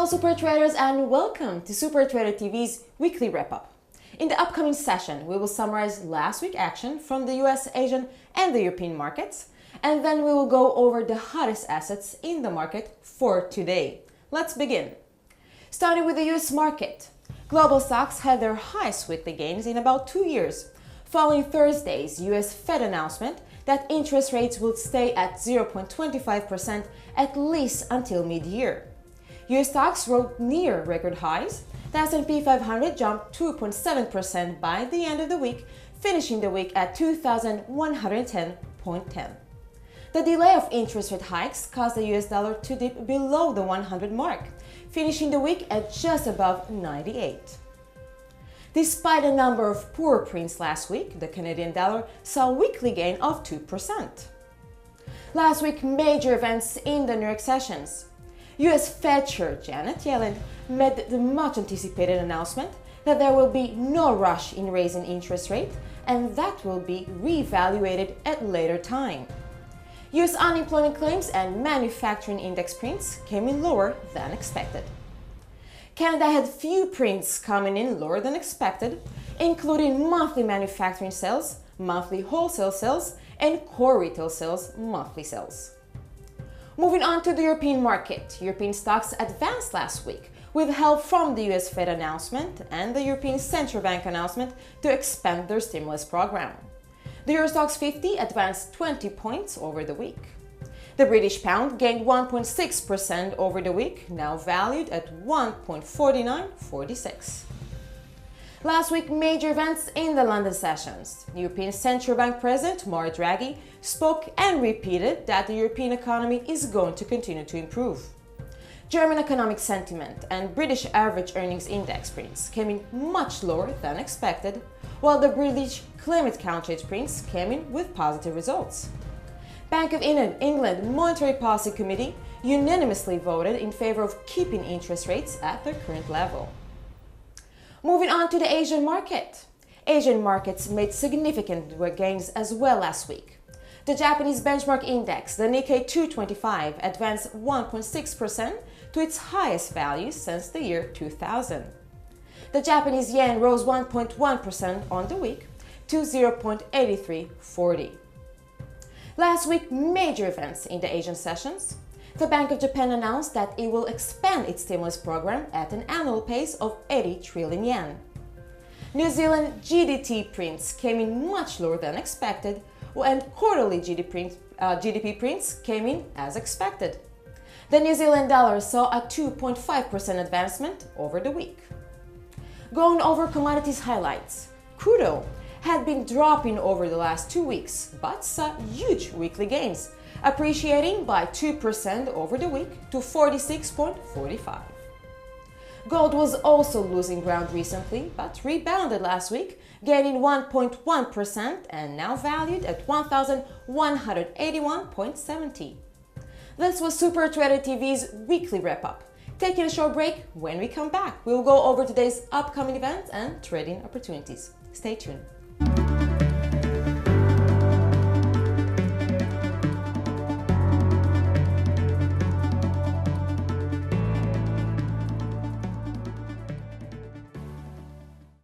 Hello Super Traders and welcome to SuperTraderTV's Weekly Wrap-up. In the upcoming session, we will summarize last week's action from the US, Asian and the European markets, and then we will go over the hottest assets in the market for today. Let's begin. Starting with the US market, global stocks had their highest weekly gains in about 2 years, following Thursday's US Fed announcement that interest rates will stay at 0.25% at least until mid-year. US stocks rose near record highs. The S&P 500 jumped 2.7% by the end of the week, finishing the week at 2,110.10. The delay of interest rate hikes caused the US dollar to dip below the 100 mark, finishing the week at just above 98. Despite a number of poor prints last week, the Canadian dollar saw a weekly gain of 2%. Last week, major events in the New York sessions. US Fed Chair Janet Yellen made the much-anticipated announcement that there will be no rush in raising interest rates and that will be reevaluated at later time. US unemployment claims and manufacturing index prints came in lower than expected. Canada had few prints coming in lower than expected, including monthly manufacturing sales, monthly wholesale sales, and core retail sales monthly sales. Moving on to the European market, European stocks advanced last week with help from the US Fed announcement and the European Central Bank announcement to expand their stimulus program. The Euro Stoxx 50 advanced 20 points over the week. The British pound gained 1.6% over the week, now valued at 1.4946. Last week, major events in the London sessions. The European Central Bank President Mario Draghi spoke and repeated that the European economy is going to continue to improve. German economic sentiment and British average earnings index prints came in much lower than expected, while the British climate counterage prints came in with positive results. Bank of England Monetary Policy Committee unanimously voted in favor of keeping interest rates at their current level. Moving on to the Asian market. Asian markets made significant gains as well last week. The Japanese benchmark index, the Nikkei 225, advanced 1.6% to its highest value since the year 2000. The Japanese yen rose 1.1% on the week to 0.8340. Last week, major events in the Asian sessions. The Bank of Japan announced that it will expand its stimulus program at an annual pace of 80 trillion yen. New Zealand GDP prints came in much lower than expected, and quarterly GDP prints came in as expected. The New Zealand dollar saw a 2.5% advancement over the week. Going over commodities highlights, crude oil had been dropping over the last 2 weeks, but saw huge weekly gains, appreciating by 2% over the week to 46.45. Gold was also losing ground recently, but rebounded last week, gaining 1.1% and now valued at 1,181.70. This was SuperTraderTV's Weekly Wrap-up. Taking a short break. When we come back, we will go over today's upcoming events and trading opportunities. Stay tuned.